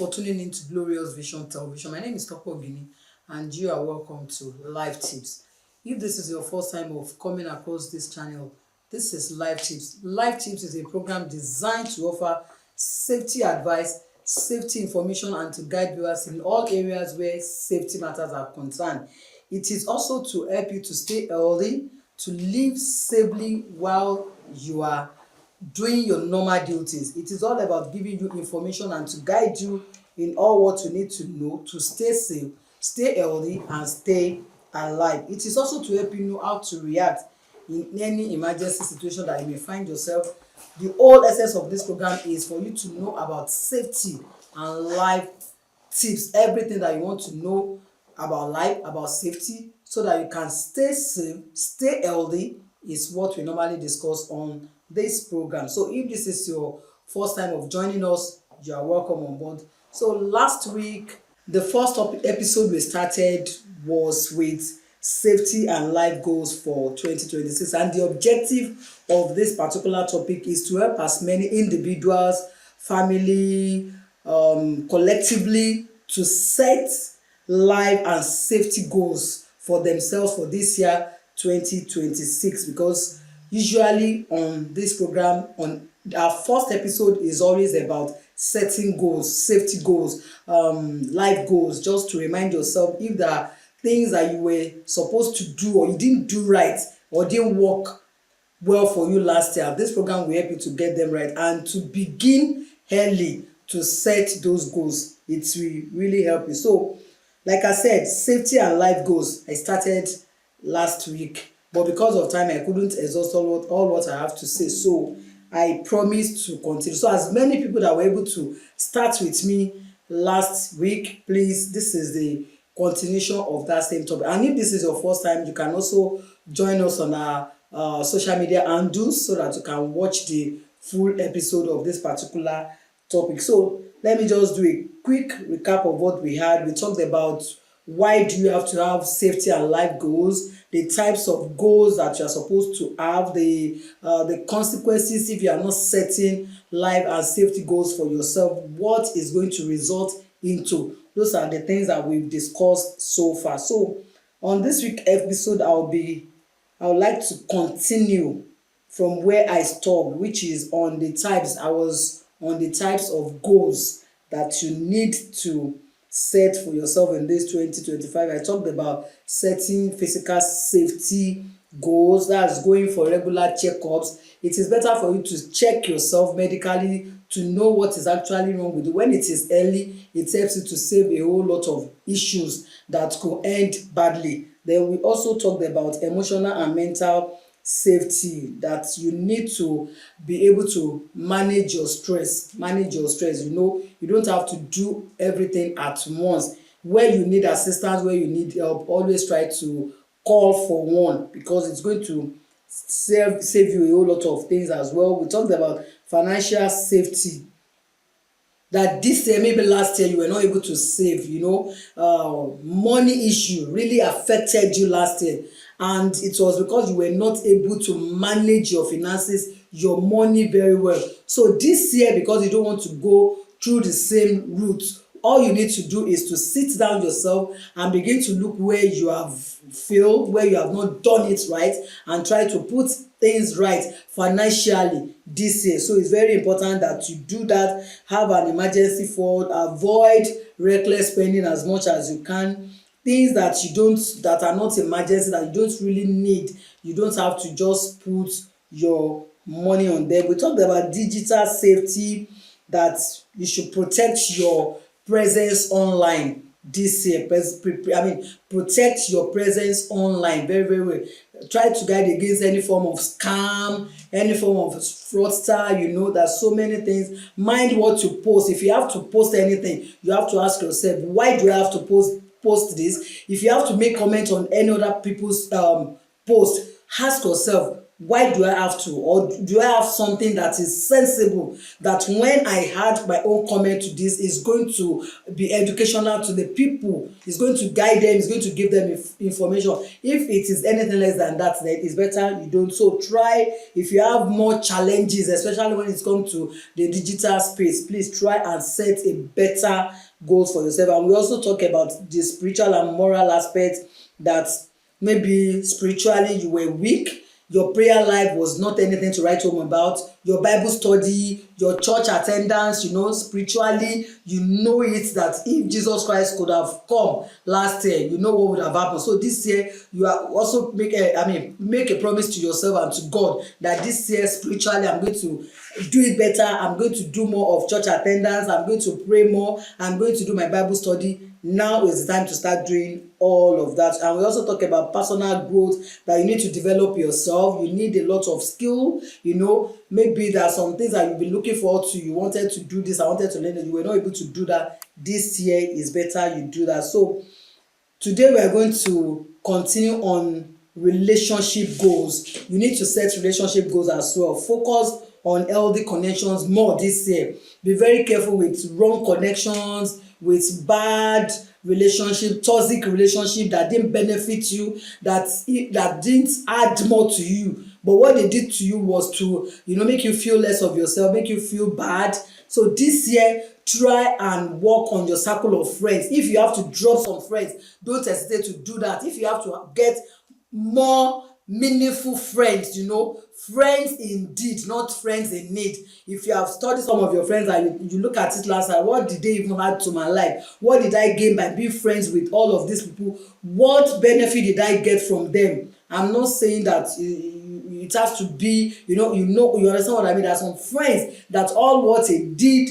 for tuning in to Glorious Vision Television. My name is Tope Oginni, and you are welcome to Life Tips. If this is your first time of coming across this channel, this is Life Tips. Life Tips is a program designed to offer safety advice, safety information, and to guide viewers in all areas where safety matters are concerned. It is also to help you to stay healthy, to live safely while you are doing your normal duties. It is all about giving you information and to guide you in all what you need to know to stay safe, stay healthy, and stay alive. It is also to help you know how to react in any emergency situation that you may find yourself. The whole essence of this program is for you to know about safety and life tips, everything that you want to know about life, about safety, so that you can stay safe, stay healthy, is what we normally discuss on this program. So if this is your first time of joining us, you are welcome on board. So last week, the first episode we started was with safety and life goals for 2026, and the objective of this particular topic is to help as many individuals, family, collectively to set life and safety goals for themselves for this year 2026, because usually on this program, on our first episode is always about setting goals, safety goals, life goals, just to remind yourself if there are things that you were supposed to do or you didn't do right or didn't work well for you last year. This program will help you to get them right and to begin early to set those goals. It will really help you. So like I said, safety and life goals I started last week, but because of time I couldn't exhaust all what I have to say, so I promised to continue. So as many people that were able to start with me last week, please, this is the continuation of that same topic. And if this is your first time, you can also join us on our social media handles so that you can watch the full episode of this particular topic. So let me just do a quick recap of what we had. We talked about why do you have to have safety and life goals, the types of goals that you are supposed to have, the consequences if you are not setting life and safety goals for yourself, what is going to result into. Those are the things that we've discussed so far. So on this week episode, I would like to continue from where I stopped, which is on the types. I was on the types of goals that you need to set for yourself in this 2025. I talked about setting physical safety goals, that's going for regular checkups. It is better for you to check yourself medically to know what is actually wrong with you. When it is early, it helps you to save a whole lot of issues that could end badly. Then we also talked about emotional and mental safety, that you need to be able to manage your stress. You know, you don't have to do everything at once. Where you need assistance, where you need help, always try to call for one, because it's going to save you a whole lot of things as well. We talked about financial safety, that this year, maybe last year, you were not able to save, you know, money issue really affected you last year, and it was because you were not able to manage your finances, your money very well. So this year, because you don't want to go through the same route, all you need to do is to sit down yourself and begin to look where you have failed, where you have not done it right, and try to put things right financially this year. So it's very important that you do that. Have an emergency fund, avoid reckless spending as much as you can. Things that are not emergency, that you don't really need, you don't have to just put your money on them. We talked about digital safety, that you should protect your presence online this year. Protect your presence online very, very well. Try to guide against any form of scam, any form of fraudster. You know, there's so many things. Mind what you post. If you have to post anything, you have to ask yourself, why do I have to post this? If you have to make comment on any other people's post, ask yourself, why do I have to? Or do I have something that is sensible, that when I add my own comment to this, is going to be educational to the people, is going to guide them, is going to give them information? If it is anything less than that, then it's better you don't. So try, if you have more challenges, especially when it comes to the digital space, please try and set a better goals for yourself. And we also talk about the spiritual and moral aspect, that maybe spiritually you were weak, your prayer life was not anything to write home about, your Bible study, your church attendance, spiritually, it that if Jesus Christ could have come last year, what would have happened. So this year, you are also make a promise to yourself and to God that this year spiritually I'm going to do it better, I'm going to do more of church attendance, I'm going to pray more, I'm going to do my Bible study. Now is the time to start doing all of that. And we also talk about personal growth, that you need to develop yourself. You need a lot of skill. Maybe there are some things that you've been looking forward to. You wanted to do this, I wanted to learn that, you were not able to do that. This year is better you do that. So today we are going to continue on relationship goals. You need to set relationship goals as well. Focus on healthy connections more this year. Be very careful with wrong connections, with bad relationship, toxic relationship that didn't benefit you, that didn't add more to you, but what they did to you was to make you feel less of yourself, make you feel bad. So this year, try and work on your circle of friends. If you have to drop some friends, don't hesitate to do that. If you have to get more meaningful friends, friends indeed, not friends in need. If you have studied some of your friends and you look at it last time, what did they even add to my life? What did I gain by being friends with all of these people? What benefit did I get from them? I'm not saying that it has to be, you understand what I mean? There are some friends that all what they did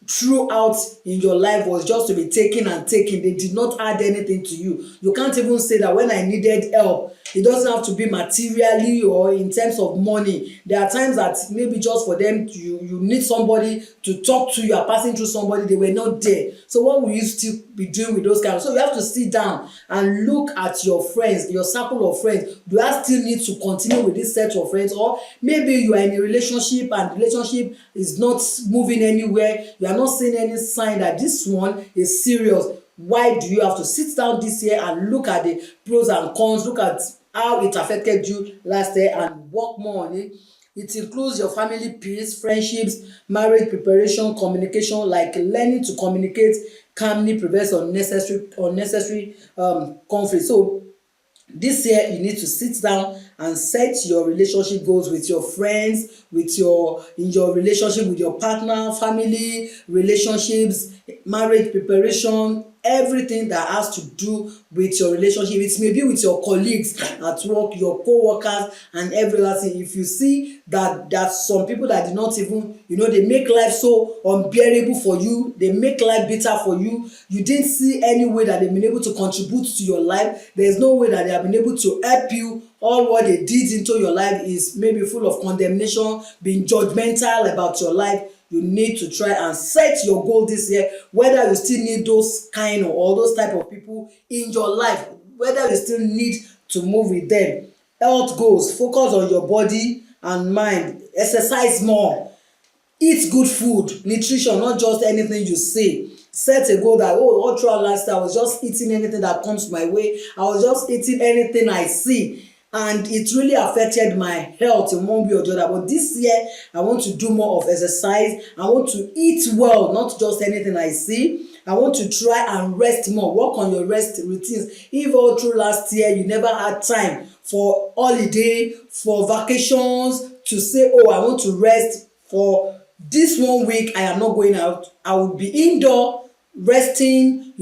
throughout in your life was just to be taken and taken. They did not add anything to you. You can't even say that when I needed help, it doesn't have to be materially or in terms of money. There are times that maybe just for them, you need somebody to talk to, you are passing through somebody, they were not there. So what will you still be doing with those kind of? So you have to sit down and look at your friends, your circle of friends. Do I still need to continue with this set of friends? Or maybe you are in a relationship and the relationship is not moving anywhere. You are not seeing any sign that this one is serious. Why do you have to sit down this year and look at the pros and cons, look at how it affected you last year and work more on it? It includes your family peace, friendships, marriage preparation, communication, like learning to communicate calmly prevents unnecessary conflict. So this year you need to sit down and set your relationship goals with your friends, in your relationship with your partner, family, relationships, marriage preparation, everything that has to do with your relationship. It may be with your colleagues at work, your co-workers, and every other thing. If you see that some people that did not even, they make life so unbearable for you, they make life bitter for you, you didn't see any way that they've been able to contribute to your life, there's no way that they have been able to help you. All what they did into your life is maybe full of condemnation, being judgmental about your life. You need to try and set your goal this year, whether you still need those kind or those type of people in your life, whether you still need to move with them. Health goals: focus on your body and mind, exercise more, eat good food, nutrition, not just anything you see. Set a goal that, all throughout last year I was just eating anything that comes my way, I was just eating anything I see, and it really affected my health in one way or the other. But this year I want to do more of exercise, I want to eat well, not just anything I see. I want to try and rest more, work on your rest routines. If all through last year you never had time for holiday, for vacations, to say, I want to rest for this 1 week, I am not going out, I will be indoor resting,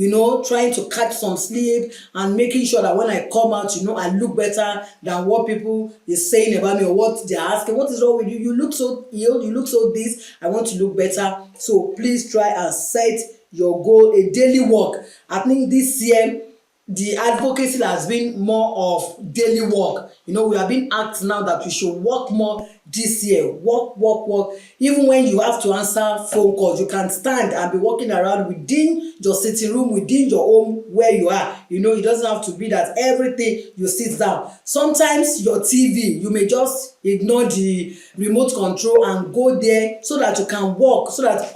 trying to catch some sleep and making sure that when I come out, I look better than what people is saying about me or what they are asking. What is wrong with you? You look so ill, you look so this. I want to look better. So please try and set your goal, a daily walk. I think this year the advocacy has been more of daily work. We have been asked now that we should work more this year. Work. Even when you have to answer phone calls, you can stand and be walking around within your sitting room, within your home where you are. It doesn't have to be that everything you sit down. Sometimes your TV, you may just ignore the remote control and go there so that you can work, so that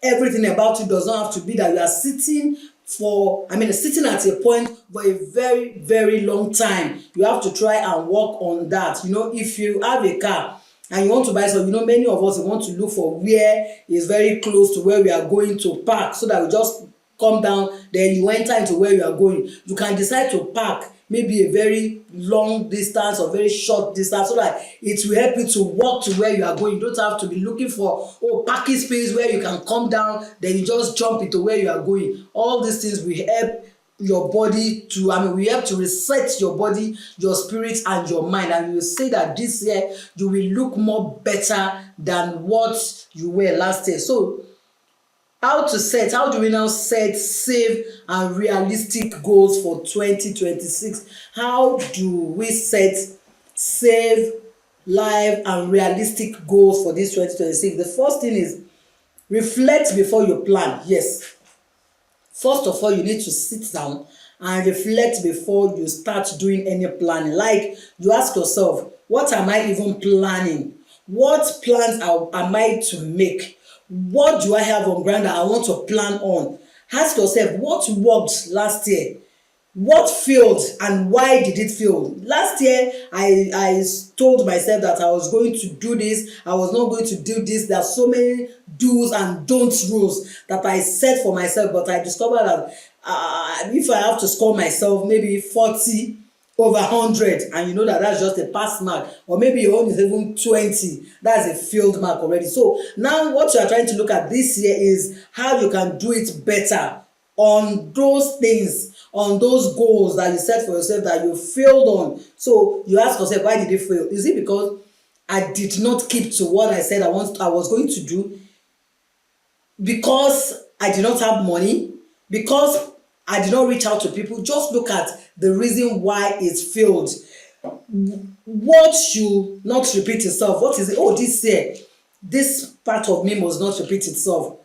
everything about you does not have to be that you are sitting at a point for a very, very long time. You have to try and work on that. If you have a car and you want to buy some, many of us want to look for where is very close to where we are going to park, so that we just come down, then you enter into where you are going. You can decide to park maybe a very long distance or very short distance, so that it will help you to walk to where you are going. You don't have to be looking for parking space where you can come down, then you just jump into where you are going. All these things will help your body we help to reset your body, your spirit, and your mind. And you will say that this year you will look more better than what you were last year. So how do we now set safe and realistic goals for 2026? How do we set safe, live, and realistic goals for this 2026? The first thing is reflect before you plan. Yes. First of all, you need to sit down and reflect before you start doing any planning. Like, you ask yourself, what am I even planning? What plans am I to make? What do I have on ground that I want to plan on? Ask yourself, what worked last year? What failed and why did it fail? Last year, I told myself that I was going to do this, I was not going to do this. There are so many do's and don'ts rules that I set for myself, but I discovered that if I have to score myself maybe 40 over 100, and that's just a pass mark, or maybe your own is even 20, that's a failed mark already. So now what you are trying to look at this year is how you can do it better on those things, on those goals that you set for yourself that you failed on. So you ask yourself, why did it fail? Is it because I did not keep to what I said I was going to do? Because I did not have money? Because I did not reach out to people? Just look at the reason why it failed. What should not repeat itself? What is it? This year, this part of me must not repeat itself.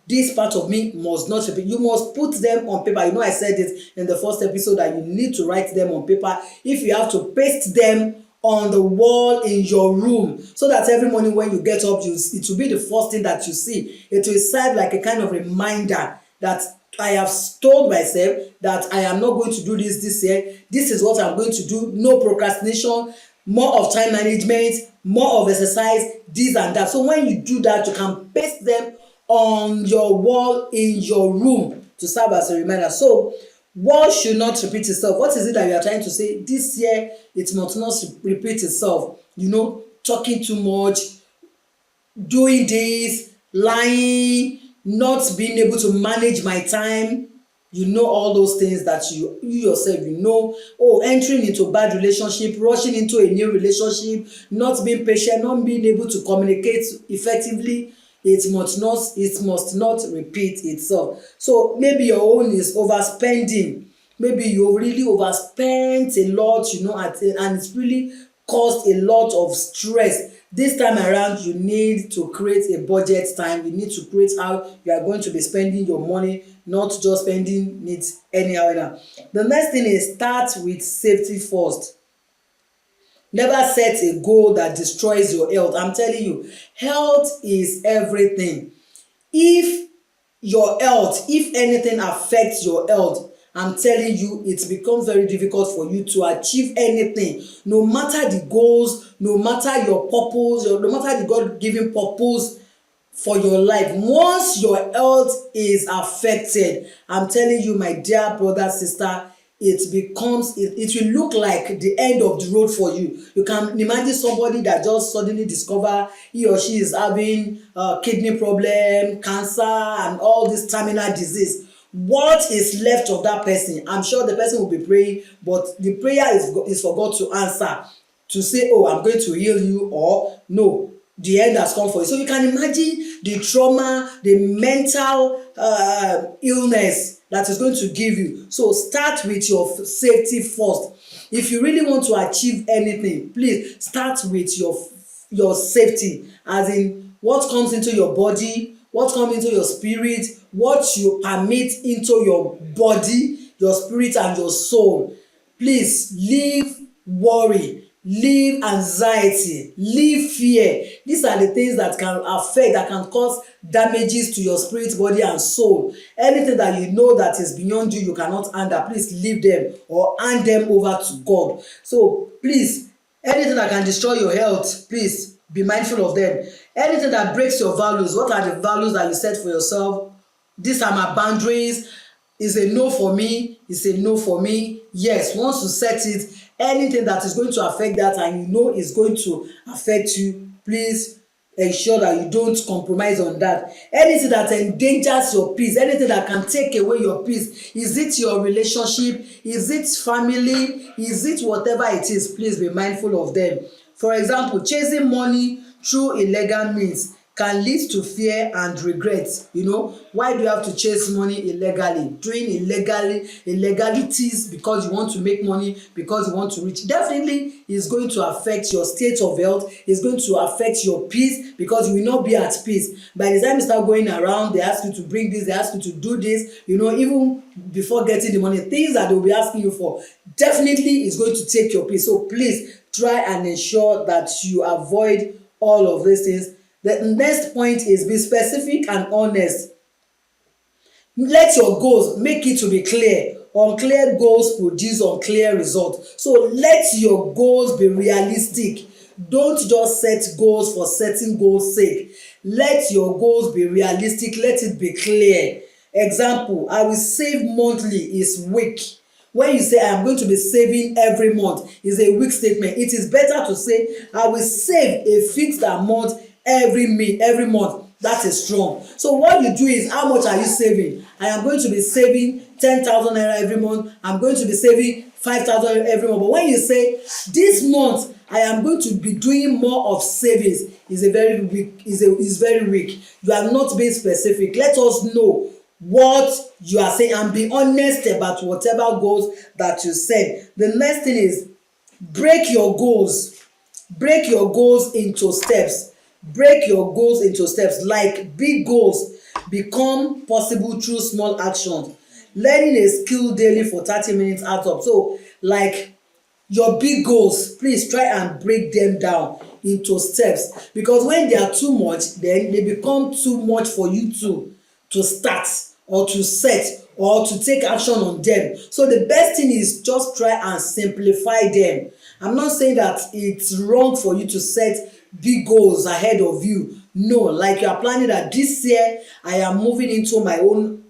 This part of me must not repeat. You must put them on paper. I said it in the first episode that you need to write them on paper. If you have to paste them on the wall in your room, so that every morning when you get up, it will be the first thing that you see. It will serve like a kind of reminder that I have told myself that I am not going to do this year. This is what I'm going to do. No procrastination, more of time management, more of exercise, this and that. So when you do that, you can paste them on your wall in your room to serve as a reminder. So what should not repeat itself? What is it that you are trying to say? This year, it must not repeat itself. Talking too much, doing this, lying, not being able to manage my time. All those things that you yourself, entering into bad relationship, rushing into a new relationship, not being patient, not being able to communicate effectively. It must not repeat itself. So maybe your own is overspending. Maybe you really overspent a lot, and it's really caused a lot of stress. This time around, you need to create a budget time. You need to create how you are going to be spending your money, not just spending it anyhow. The next thing is start with safety first. Never set a goal that destroys your health. I'm telling you, health is everything. If anything affects your health, I'm telling you, it becomes very difficult for you to achieve anything. No matter the goals, no matter your purpose, no matter the God-given purpose for your life, once your health is affected, I'm telling you, my dear brother, sister, it will look like the end of the road for you. You can imagine somebody that just suddenly discover he or she is having kidney problem, cancer, and all this terminal disease. What is left of that person? I'm sure the person will be praying, but the prayer is for God to answer, to say, I'm going to heal you, or no, the end has come for you. So you can imagine the trauma, the mental illness that is going to give you. So start with your safety first. If you really want to achieve anything, please start with your safety, as in what comes into your body, what comes into your spirit, what you permit into your body, your spirit and your soul. Please leave worry, leave anxiety, leave fear. These are the things that can affect, that can cause damages to your spirit, body and soul. Anything that you know that is beyond you, you cannot handle, please leave them or hand them over to God. So please, anything that can destroy your health, please be mindful of them. Anything that breaks your values, what are the values that you set for yourself? These are my boundaries. Is a no for me, is a no for me. Yes, once you set it, anything that is going to affect that and you know is going to affect you, please ensure that you don't compromise on that. Anything that endangers your peace, anything that can take away your peace, is it your relationship, is it family, is it whatever it is, please be mindful of them. For example, chasing money through illegal means can lead to fear and regret. Why do you have to chase money illegally, doing illegalities because you want to make money, because you want to reach? Definitely is going to affect your state of health, is going to affect your peace, because you will not be at peace. By the time you start going around, they ask you to bring this, they ask you to do this, even before getting the money, things that they will be asking you for, definitely is going to take your peace. So please try and ensure that you avoid all of these things. The next point is be specific and honest. Let your goals, make it to be clear. Unclear goals produce unclear results. So let your goals be realistic. Don't just set goals for setting goals' sake. Let your goals be realistic. Let it be clear. Example, I will save monthly is weak. When you say I am going to be saving every month, is a weak statement. It is better to say I will save a fixed amount every month. That is strong. So what you do is, how much are you saving? I am going to be saving 10,000 naira every month. I'm going to be saving 5,000 every month. But when you say this month I am going to be doing more of savings, is very weak. You are not being specific. Let us know what you are saying and be honest about whatever goals that you set. The next thing is break your goals. Break your goals into steps. Break your goals into steps. Like big goals become possible through small actions. Learning a skill daily for 30 minutes adds up. So like your big goals, please try and break them down into steps, because when they are too much, then they become too much for you to start or to set or to take action on them. So the best thing is just try and simplify them. I'm not saying that it's wrong for you to set big goals ahead of you. No, like you are planning that this year I am moving into my own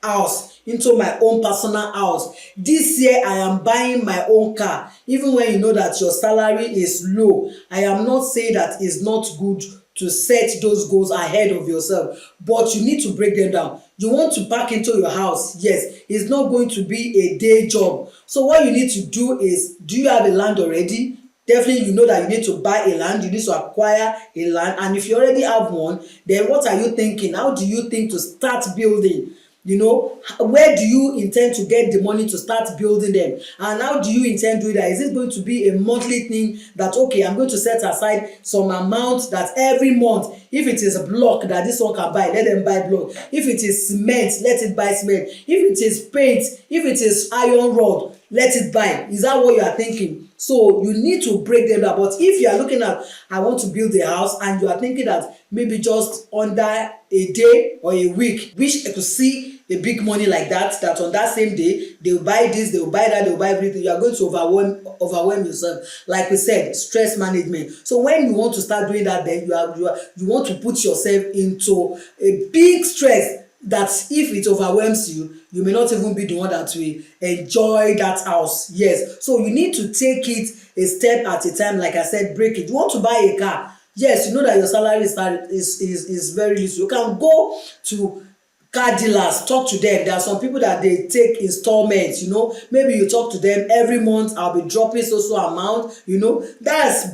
house, into my own personal house. This year I am buying my own car. Even when you know that your salary is low, I am not saying that it's not good to set those goals ahead of yourself, but you need to break them down. You want to pack into your house, yes, it's not going to be a day job. So what you need to do is, do you have a land already? Definitely you know that you need to buy a land, you need to acquire a land. And if you already have one, then what are you thinking? How do you think to start building? Where do you intend to get the money to start building them? And how do you intend to do that? Is it going to be a monthly thing that, okay, I'm going to set aside some amount that every month, if it is a block that this one can buy, let them buy block. If it is cement, let it buy cement. If it is paint, if it is iron rod, let it buy. Is that what you are thinking? So you need to break them down. But if you are looking at, I want to build a house, and you are thinking that maybe just under a day or a week, wish to see a big money like that on that same day, they will buy this, they will buy that, they will buy everything. You are going to overwhelm yourself. Like we said, stress management. So when you want to start doing that, then you want to put yourself into a big stress that if it overwhelms you, you may not even be the one that will enjoy that house. Yes, so you need to take it a step at a time. Like I said, break it. You want to buy a car, yes, you know that your salary is very little. You can go to car dealers, talk to them. There are some people that they take installments. Maybe you talk to them, every month I'll be dropping so amount. That's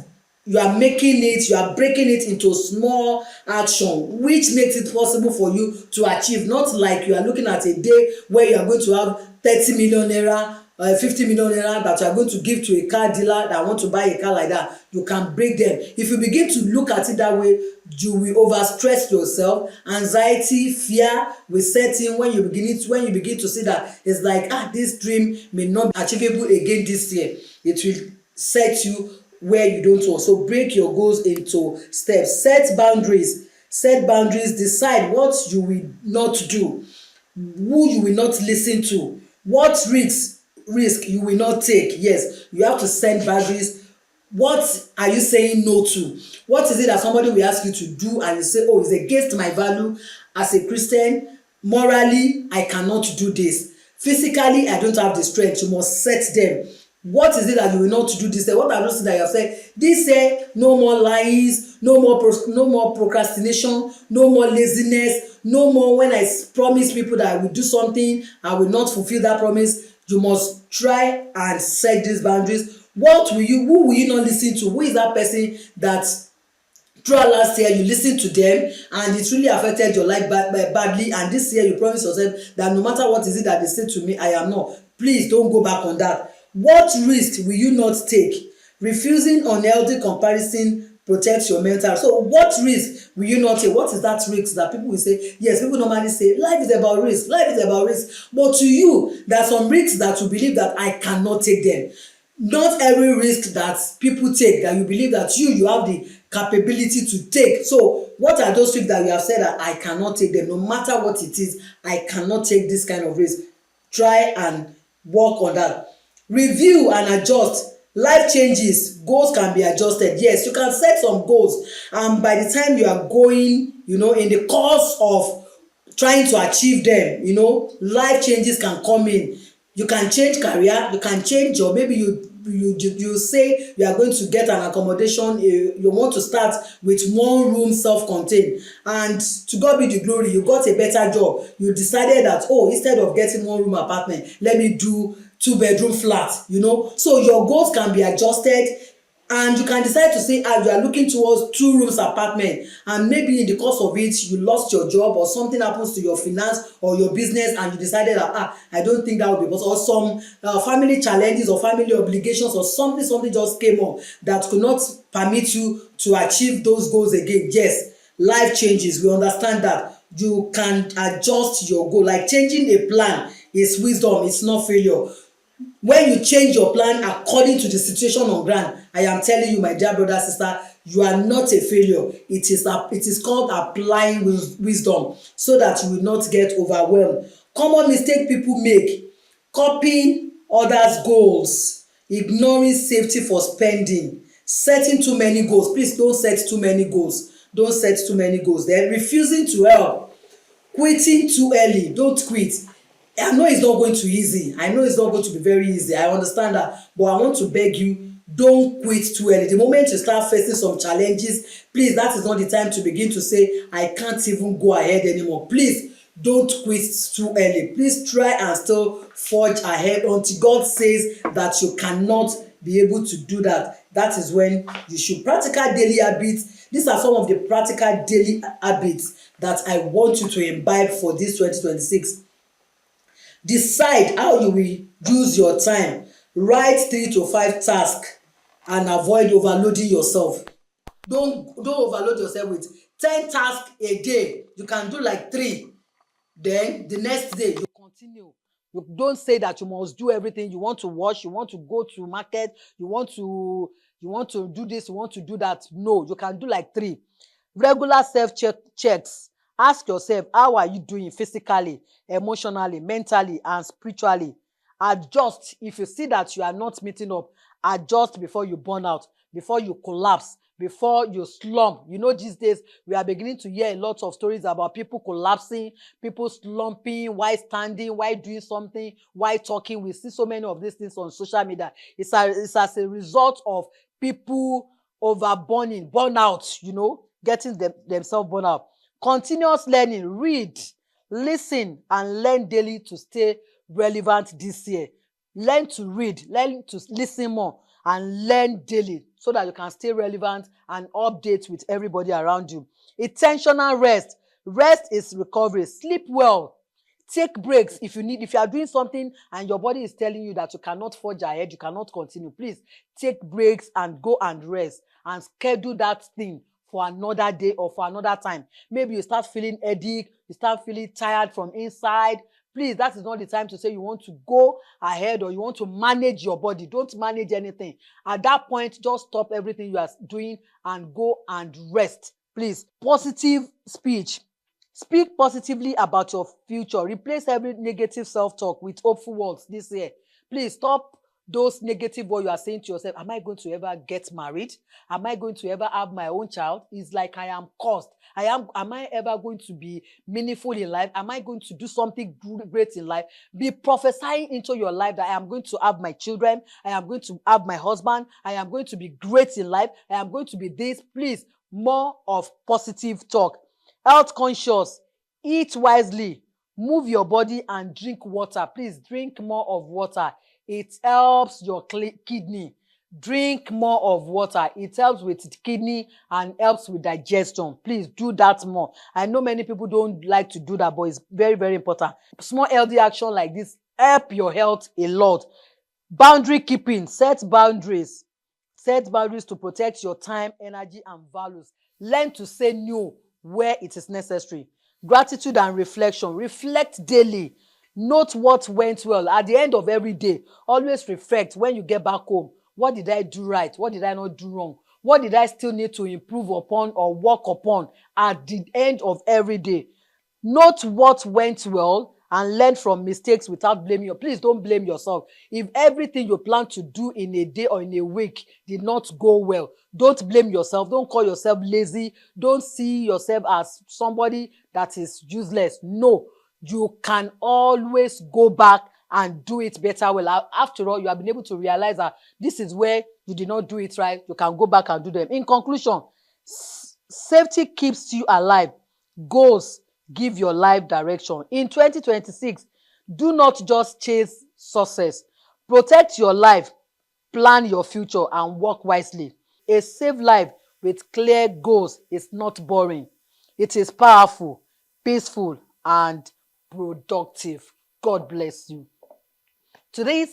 you are making it, you are breaking it into small action, which makes it possible for you to achieve. Not like you are looking at a day where you are going to have 30 million naira, 50 million naira that you are going to give to a car dealer that want to buy a car like that. You can break them. If you begin to look at it that way, you will overstress yourself. Anxiety, fear will set in when you begin to see that it's like, this dream may not be achievable again this year. It will set you where you don't want. So break your goals into steps. Set boundaries. Decide what you will not do, who you will not listen to, what risk you will not take. Yes, you have to set boundaries. What are you saying no to? What is it that somebody will ask you to do and you say, oh, it's against my value as a Christian? Morally, I cannot do this. Physically, I don't have the strength. You must set them. What is it that you will not do this year? What are those things that you have said? This year, no more lies, no more procrastination, no more laziness, no more when I promise people that I will do something, I will not fulfill that promise. You must try and set these boundaries. Who will you not listen to? Who is that person that throughout last year you listened to them and it really affected your life badly, and this year you promise yourself that no matter what is it that they say to me, I am not. Please don't go back on that. What risk will you not take? Refusing unhealthy comparison protects your mental health. So what risk will you not take? What is that risk that people will say? Yes, people normally say life is about risk, but to you there are some risks that you believe that I cannot take them. Not every risk that people take that you believe that you have the capability to take. So what are those risks that you have said that I cannot take them? No matter what it is, I cannot take this kind of risk. Try and work on that. Review and adjust. Life changes, goals can be adjusted. Yes, you can set some goals, and by the time you are going, in the course of trying to achieve them, life changes can come in. You can change career, you can change job. Maybe you say you are going to get an accommodation, you want to start with 1 room self-contained, and to God be the glory, you got a better job. You decided that, instead of getting 1 room apartment, let me do 2-bedroom flat. So your goals can be adjusted, and you can decide to say, you are looking towards 2 rooms apartment, and maybe in the course of it you lost your job or something happens to your finance or your business, and you decided that I don't think that would be possible, or some family challenges or family obligations or something just came up that could not permit you to achieve those goals again. Yes, life changes, we understand that. You can adjust your goal. Like changing a plan is wisdom, it's not failure. When you change your plan according to the situation on ground, I am telling you, my dear brother, sister, you are not a failure. It is called applying wisdom, so that you will not get overwhelmed. Common mistake people make: copying others' goals, ignoring safety for spending, setting too many goals. Please don't set too many goals. Then refusing to help, quitting too early. Don't quit. I know it's not going to easy. I know it's not going to be very easy. I understand that. But I want to beg you, don't quit too early. The moment you start facing some challenges, please, that is not the time to begin to say, I can't even go ahead anymore. Please, don't quit too early. Please try and still forge ahead until God says that you cannot be able to do that. That is when you should. Practical daily habits. These are some of the practical daily habits that I want you to imbibe for this 2026. Decide how you will use your time. Write 3 to 5 tasks and avoid overloading yourself. Don't overload yourself with 10 tasks a day. You can do like 3. Then the next day you continue. You don't say that you must do everything. You want to wash, you want to go to market, you want to do this, you want to do that. No, you can do like 3. Regular checks. Ask yourself, how are you doing physically, emotionally, mentally, and spiritually? Adjust. If you see that you are not meeting up, adjust before you burn out, before you collapse, before you slump. These days we are beginning to hear a lot of stories about people collapsing, people slumping, while standing, while doing something, while talking. We see so many of these things on social media. It's as a result of people overburning, burnout, getting themselves burn out. Continuous learning. Read, listen, and learn daily to stay relevant this year. Learn to read, learn to listen more, and learn daily so that you can stay relevant and update with everybody around you. Intentional rest. Rest is recovery. Sleep well. Take breaks if you are doing something and your body is telling you that you cannot forge ahead, you cannot continue. Please take breaks and go and rest and schedule that thing for another day or for another time. Maybe you start feeling headache, you start feeling tired from inside. Please, that is not the time to say you want to go ahead or you want to manage your body. Don't manage anything. At that point, just stop everything you are doing and go and rest. Please, positive speech. Speak positively about your future. Replace every negative self-talk with hopeful words this year. Please stop those negative words you are saying to yourself. Am I going to ever get married? Am I going to ever have my own child? It's like I am cursed. Am I ever going to be meaningful in life? Am I going to do something great in life? Be prophesying into your life that I am going to have my children. I am going to have my husband. I am going to be great in life. I am going to be this. Please, more of positive talk. Health conscious, eat wisely, move your body and drink water. Please drink more of water. It helps your kidney. Drink more of water. It helps with the kidney and helps with digestion. Please do that more. I know many people don't like to do that, but it's very, very important. Small healthy action like this help your health a lot. Boundary keeping, set boundaries. Set boundaries to protect your time, energy, and values. Learn to say no where it is necessary. Gratitude and reflection. Reflect daily. Note what went well. At the end of every day, always reflect when you get back home. What did I do right? What did I not do wrong? What did I still need to improve upon or work upon at the end of every day? Note what went well and learn from mistakes without blaming you. Please don't blame yourself. If everything you plan to do in a day or in a week did not go well, don't blame yourself. Don't call yourself lazy. Don't see yourself as somebody that is useless. No, you can always go back and do it better. Well, after all, you have been able to realize that this is where you did not do it right. You can go back and do them. In conclusion, safety keeps you alive. Goals give your life direction. In 2026, do not just chase success. Protect your life, plan your future, and work wisely. A safe life with clear goals is not boring. It is powerful, peaceful, and productive. God bless you.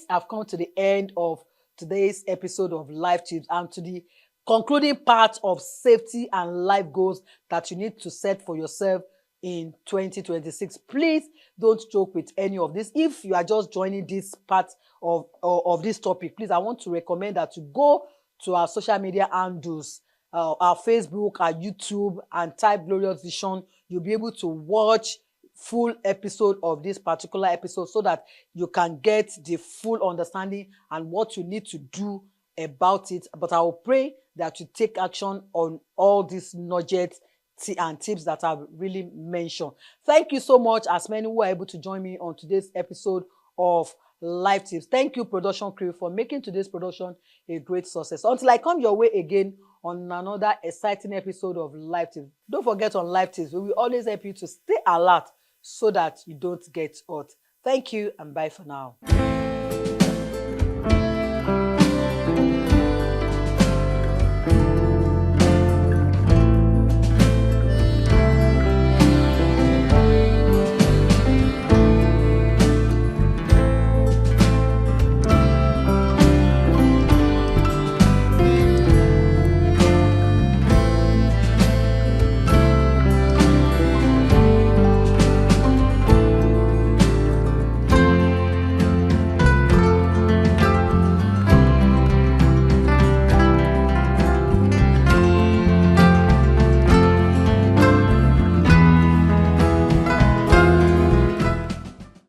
I've come to the end of today's episode of Life Tips and to the concluding part of safety and life goals that you need to set for yourself in 2026. Please don't joke with any of this. If you are just joining this part of this topic, please, I want to recommend that you go to our social media handles, our Facebook, our YouTube, and type Glorious Vision. You'll be able to watch full episode of this particular episode so that you can get the full understanding and what you need to do about it. But I will pray that you take action on all these nuggets and tips that I've really mentioned. Thank you so much, as many who are able to join me on today's episode of Life Tips. Thank you, production crew, for making today's production a great success. Until I come your way again on another exciting episode of Life Tips. Don't forget, on Life Tips, we will always help you to stay alert so that you don't get hurt. Thank you and bye for now.